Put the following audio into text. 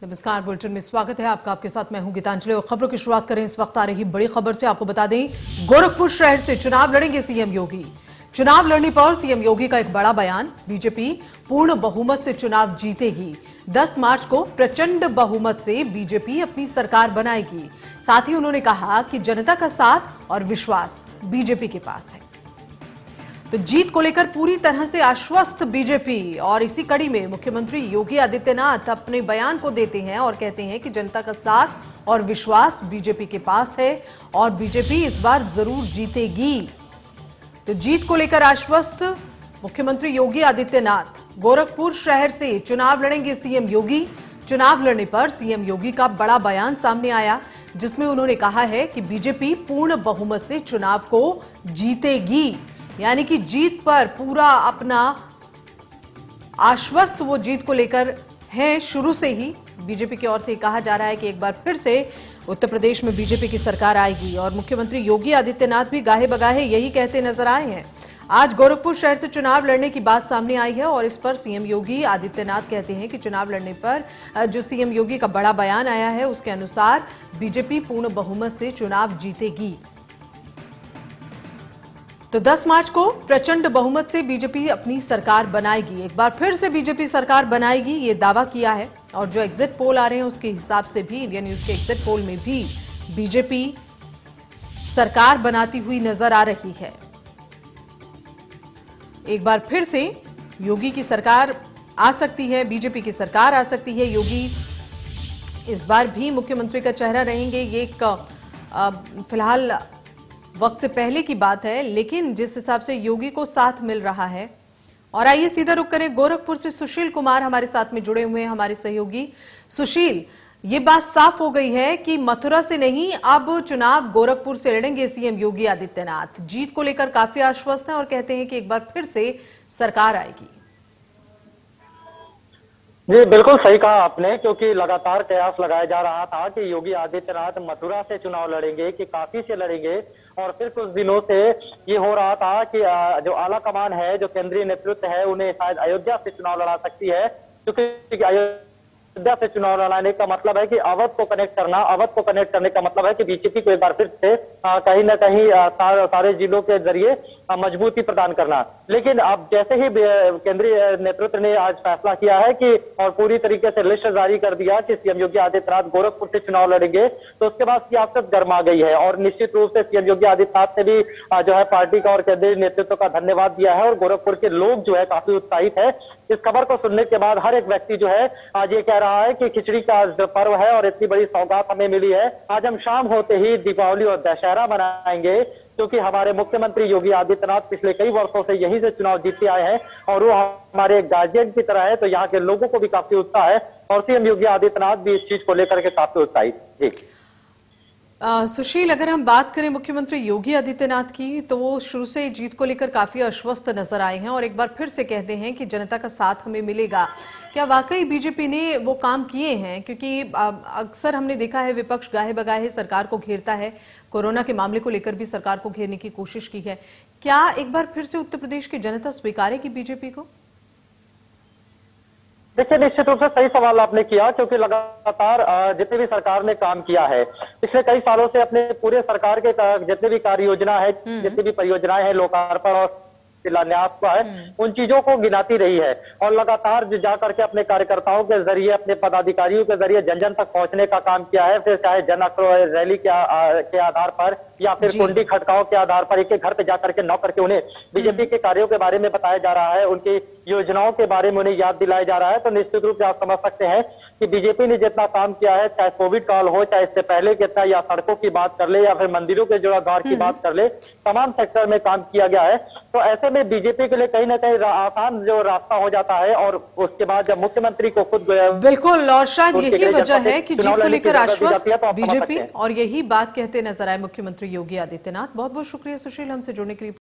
नमस्कार, बुलेटिन में स्वागत है आपका। आपके साथ मैं हूं गीतांजलि और खबरों की शुरुआत करें इस वक्त आ रही बड़ी खबर से। आपको बता दें, गोरखपुर शहर से चुनाव लड़ेंगे सीएम योगी। चुनाव लड़ने पर सीएम योगी का एक बड़ा बयान। बीजेपी पूर्ण बहुमत से चुनाव जीतेगी। 10 मार्च को प्रचंड बहुमत से बीजेपी अपनी सरकार बनाएगी। साथ ही उन्होंने कहा कि जनता का साथ और विश्वास बीजेपी के पास है। तो जीत को लेकर पूरी तरह से आश्वस्त बीजेपी, और इसी कड़ी में मुख्यमंत्री योगी आदित्यनाथ अपने बयान को देते हैं और कहते हैं कि जनता का साथ और विश्वास बीजेपी के पास है और बीजेपी इस बार जरूर जीतेगी। तो जीत को लेकर आश्वस्त मुख्यमंत्री योगी आदित्यनाथ। गोरखपुर शहर से चुनाव लड़ेंगे सीएम योगी। चुनाव लड़ने पर सीएम योगी का बड़ा बयान सामने आया, जिसमें उन्होंने कहा है कि बीजेपी पूर्ण बहुमत से चुनाव को जीतेगी। यानी कि जीत पर पूरा अपना आश्वस्त वो जीत को लेकर हैं। शुरू से ही बीजेपी की ओर से कहा जा रहा है कि एक बार फिर से उत्तर प्रदेश में बीजेपी की सरकार आएगी, और मुख्यमंत्री योगी आदित्यनाथ भी गाहे बगाहे यही कहते नजर आए हैं। आज गोरखपुर शहर से चुनाव लड़ने की बात सामने आई है और इस पर सीएम योगी आदित्यनाथ कहते हैं कि चुनाव लड़ने पर जो सीएम योगी का बड़ा बयान आया है उसके अनुसार बीजेपी पूर्ण बहुमत से चुनाव जीतेगी। तो 10 मार्च को प्रचंड बहुमत से बीजेपी अपनी सरकार बनाएगी। एक बार फिर से बीजेपी सरकार बनाएगी, ये दावा किया है। और जो एग्जिट पोल आ रहे हैं उसके हिसाब से भी, इंडिया न्यूज के एग्जिट पोल में भी बीजेपी सरकार बनाती हुई नजर आ रही है। एक बार फिर से योगी की सरकार आ सकती है, बीजेपी की सरकार आ सकती है। योगी इस बार भी मुख्यमंत्री का चेहरा रहेंगे। ये एक फिलहाल वक्त से पहले की बात है, लेकिन जिस हिसाब से योगी को साथ मिल रहा है। और आइए सीधा रुक करें, गोरखपुर से सुशील कुमार हमारे साथ में जुड़े हुए हैं, हमारे सहयोगी। सुशील, ये बात साफ हो गई है कि मथुरा से नहीं, अब चुनाव गोरखपुर से लड़ेंगे सीएम योगी आदित्यनाथ। जीत को लेकर काफी आश्वस्त हैं और कहते हैं कि एक बार फिर से सरकार आएगी। जी बिल्कुल सही कहा आपने, क्योंकि लगातार कयास लगाया जा रहा था कि योगी आदित्यनाथ मथुरा से चुनाव लड़ेंगे, कि काफी से लड़ेंगे। और फिर कुछ दिनों से ये हो रहा था कि जो आला कमान है, जो केंद्रीय नेतृत्व है, उन्हें शायद अयोध्या से चुनाव लड़ा सकती है, क्योंकि अयोध्या से चुनाव लड़ाने का मतलब है कि अवध को कनेक्ट करना। अवध को कनेक्ट करने का मतलब है कि बीजेपी को एक बार फिर से कहीं ना कहीं सारे जिलों के जरिए मजबूती प्रदान करना। लेकिन अब जैसे ही केंद्रीय नेतृत्व ने आज फैसला किया है कि और पूरी तरीके से लिस्ट जारी कर दिया कि सीएम योगी आदित्यनाथ गोरखपुर से चुनाव लड़ेंगे, तो उसके बाद सियासत गर्मा गई है। और निश्चित रूप से सीएम योगी आदित्यनाथ ने भी जो है पार्टी का और केंद्रीय नेतृत्व का धन्यवाद दिया है। और गोरखपुर के लोग जो है काफी उत्साहित है। इस खबर को सुनने के बाद हर एक व्यक्ति जो है आज ये कह रहा है कि खिचड़ी का पर्व है और इतनी बड़ी सौगात हमें मिली है। आज हम शाम होते ही दीपावली और दशहरा मनाएंगे, क्योंकि हमारे मुख्यमंत्री योगी आदित्यनाथ पिछले कई वर्षों से यहीं से चुनाव जीतते आए हैं और वो हमारे गार्जियन की तरह है। तो यहाँ के लोगों को भी काफी उत्साह है और सीएम योगी आदित्यनाथ भी इस चीज को लेकर के काफी उत्साहित। जी सुशील, अगर हम बात करें मुख्यमंत्री योगी आदित्यनाथ की, तो वो शुरू से जीत को लेकर काफी आश्वस्त नजर आए हैं और एक बार फिर से कहते हैं कि जनता का साथ हमें मिलेगा। क्या वाकई बीजेपी ने वो काम किए हैं? क्योंकि अक्सर हमने देखा है विपक्ष गाहे बगाहे सरकार को घेरता है। कोरोना के मामले को लेकर भी सरकार को घेरने की कोशिश की है। क्या एक बार फिर से उत्तर प्रदेश की जनता स्वीकारेगी बीजेपी को? देखिए, निश्चित रूप से सही सवाल आपने किया, क्योंकि लगातार जितने भी सरकार ने काम किया है पिछले कई सालों से, अपने पूरे सरकार के जितने भी कार्य योजना है, जितनी भी परियोजनाएं हैं, लोकार्पण और शिलान्यास का है, उन चीजों को गिनाती रही है। और लगातार जा करके अपने कार्यकर्ताओं के जरिए, अपने पदाधिकारियों के जरिए जन जन तक पहुंचने का काम किया है। फिर चाहे जन आक्रोश रैली के आधार पर या फिर कुंडी खटकाओं के आधार पर एक एक घर पे जाकर के नौकर के उन्हें बीजेपी के कार्यों के बारे में बताया जा रहा है, उनकी योजनाओं के बारे में उन्हें याद दिलाया जा रहा है। तो निश्चित रूप से आप समझ सकते हैं कि बीजेपी ने जितना काम किया है, चाहे कोविड काल हो, चाहे इससे पहले कितना, या सड़कों की बात कर ले या फिर मंदिरों के जोड़ाद्वार की बात कर ले, तमाम सेक्टर में काम किया गया है। तो ऐसे में बीजेपी के लिए कहीं ना कहीं आसान जो रास्ता हो जाता है। और उसके बाद जब मुख्यमंत्री को खुद बिल्कुल, और शायद यही वजह है कि जीत को लेकर आश्वस्त बीजेपी, और यही बात कहते नजर आए मुख्यमंत्री योगी आदित्यनाथ। बहुत बहुत शुक्रिया सुशील हमसे जुड़ने के लिए।